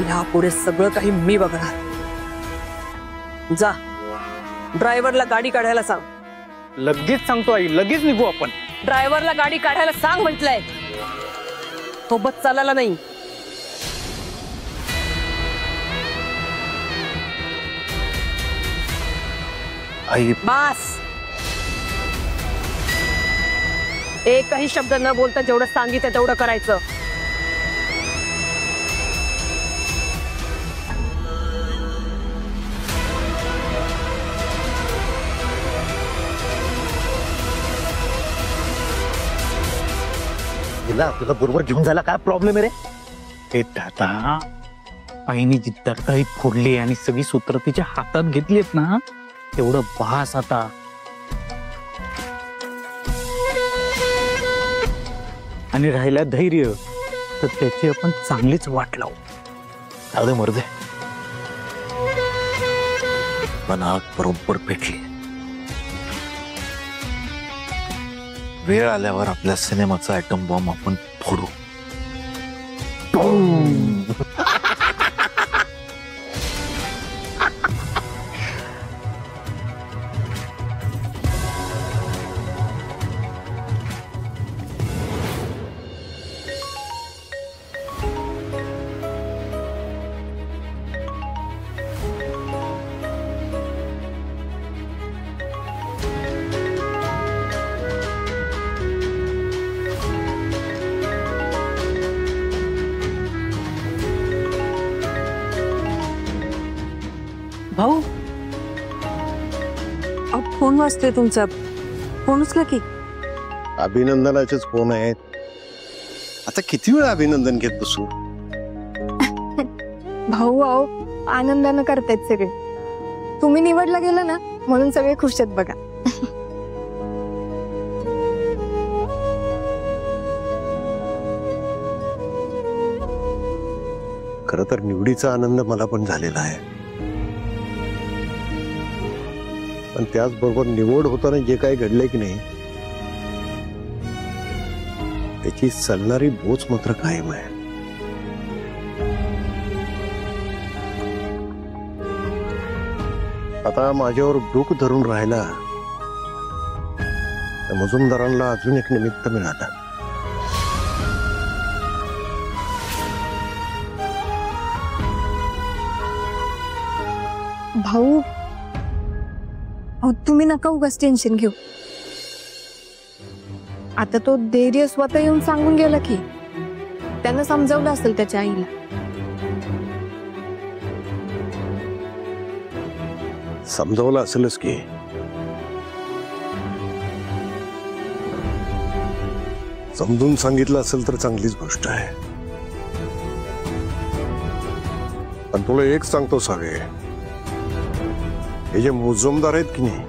यापुढे सगळं काही मी बघणार. जा, ड्रायव्हरला गाडी काढायला सांग. लगेच सांगतो आई, लगेच निघू आपण. ड्रायव्हरला गाडी काढायला सांग म्हटलंय, सोबत चालायला नाही. आई बास. एकही शब्द न बोलता जेवढं सांगितलं तेवढं करायचं. तुला बरोबर घेऊन जायला काय प्रॉब्लेम आहे रे? हे दादा, आईने जी तरकारी फोडली आणि सगळी सूत्र तिच्या हातात घेतलीत ना, तेवढं बास आता. आणि राहिला धैर्य, तर त्याची आपण चांगलीच वाट लावू. जाऊ दे मर्दे, पण आग बरोबर पेटली. वेळ आल्यावर आपल्या सिनेमाचा ॲटम बॉम्ब आपण फोडू. भाऊ, फोन वाजतोय तुमचा, फोन उचला की. अभिनंदनाचेच फोन आहेत. आता किती वेळ अभिनंदन घेत बसू? भाऊ अहो आनंदानं करतायत सगळे. तुम्ही निवडला गेला ना म्हणून सगळे खुश आहेत बघा. खर तर निवडीचा आनंद मला पण झालेला आहे, पण त्याचबरोबर निवड होताना जे काही घडलंय की नाही त्याची चालणारी बोच मात्र कायम आहे. आता माझ्यावर डोक धरून राहिला तर मुजुमदारांना अजून एक निमित्त मिळालं. भाऊ तुम्ही नका उगाच टेन्शन घेऊ. आता तो धैर्य स्वतः येऊन सांगून गेला की त्यानं समजावलं असेल त्याच्या आईला. समजावलं असेलच की, समजून सांगितलं असेल तर चांगलीच गोष्ट आहे. पण तुला एक सांगतो सावे, हे जे मुजुमदार आहेत की नाही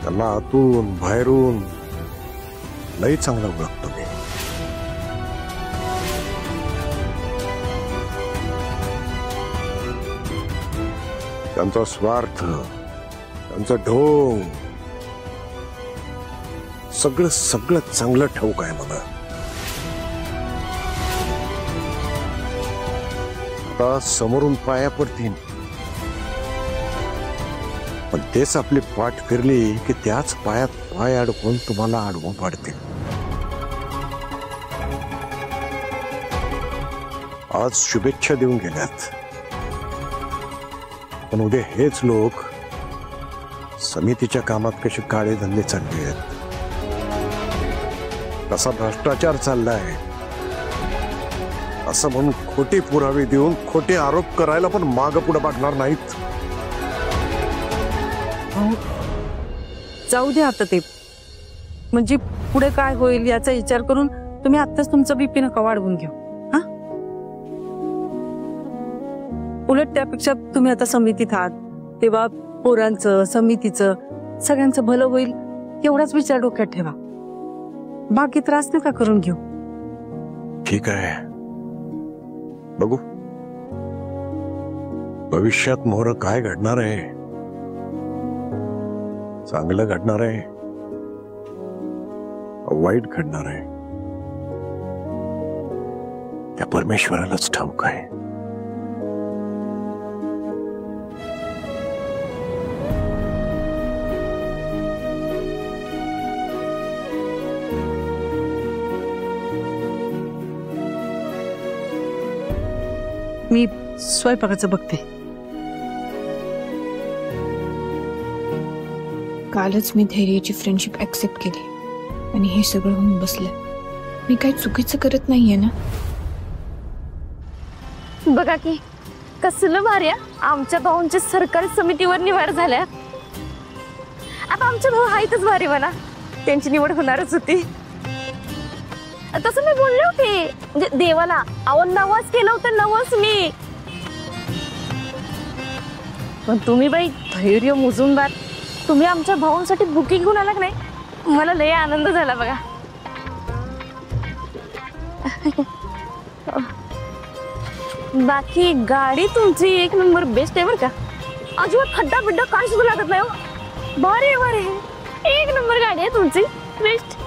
त्यांना आतून बाहेरून लई चांगला ओळखतो मी. त्यांचा स्वार्थ, त्यांचा ढोंग, सगळं सगळं चांगलं ठाऊक आहे मला. आता समोरून पाया पडतील, पण तेच आपली पाठ फिरली की त्याच पायात पाय अडकून तुम्हाला अडवून पाडतील. आज शुभेच्छा देऊन गेल्यात, पण उद्या हेच लोक समितीच्या कामात कसे काळे धंदे चालले आहेत, कसा भ्रष्टाचार चाललाय असं म्हणून खोटे पुरावे देऊन खोटे आरोप करायला पण माग पुढे बघणार नाहीत. जाऊ दे आता ते, म्हणजे पुढे काय होईल याचा विचार करून तुम्ही आत्ताच तुमचं बीपी नका वाढवून घेऊ. हा, उलट त्यापेक्षा तुम्ही आता समितीत आहात तेव्हा पोरांचं, समितीचं, सगळ्यांचं भलं होईल एवढाच विचार डोक्यात ठेवा. बाकी त्रास नका करून घेऊ. ठीक आहे, बघू भविष्यात मोर काय घडणार आहे. चांगलं घडणार आहे, वाईट घडणार आहे, त्या परमेश्वरालाच ठाऊक आहे. मी स्वयंपाकाचं बघते. कालच मी धैर्याची फ्रेंडशिप ऍक्सेप्ट केली आणि हे सगळं होऊन बसलं. मी काही चुकीचं करत नाहीये ना? बघा की कसलं भारी आहे. आमच्या भाऊंच्या सरकारी समितीवर निवड झाल्या. आता आमच्या भाऊ आहेतच भारी म्हणा. त्यांची निवड होणारच होती. तसं मी बोलले होते म्हणजे देवाला नवस केलं होतं. नवस मी पण तुम्ही बाई धैर्य मुजुमदार तुम्ही आमच्या भाऊंसाठी बुकिंग घेऊन आला की नाही. मला लय आनंद झाला बघा. बाकी गाडी तुमची एक नंबर बेस्ट आहे बरं का. अजिबात खड्डा बिड्डा काय सुद्धा लागत नाही हो. बरे बरे एक नंबर गाडी आहे तुमची बेस्ट.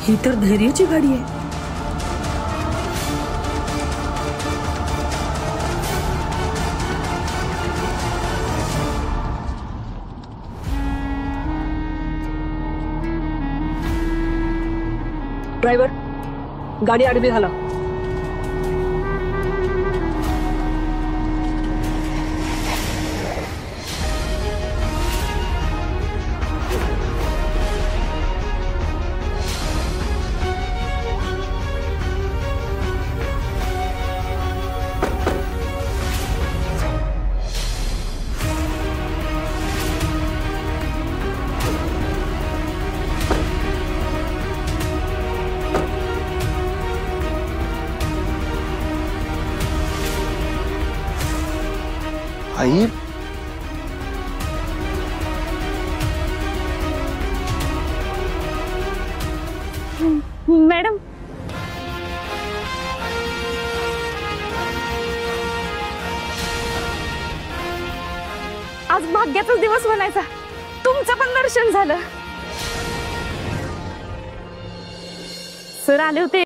ही तर धैर्याची गाडी आहे. ड्रायव्हर गाडी आडवी घाला. आई मॅडम आज भाग्याचाच दिवस म्हणायचा. तुमचं पण दर्शन झालं. सर आले होते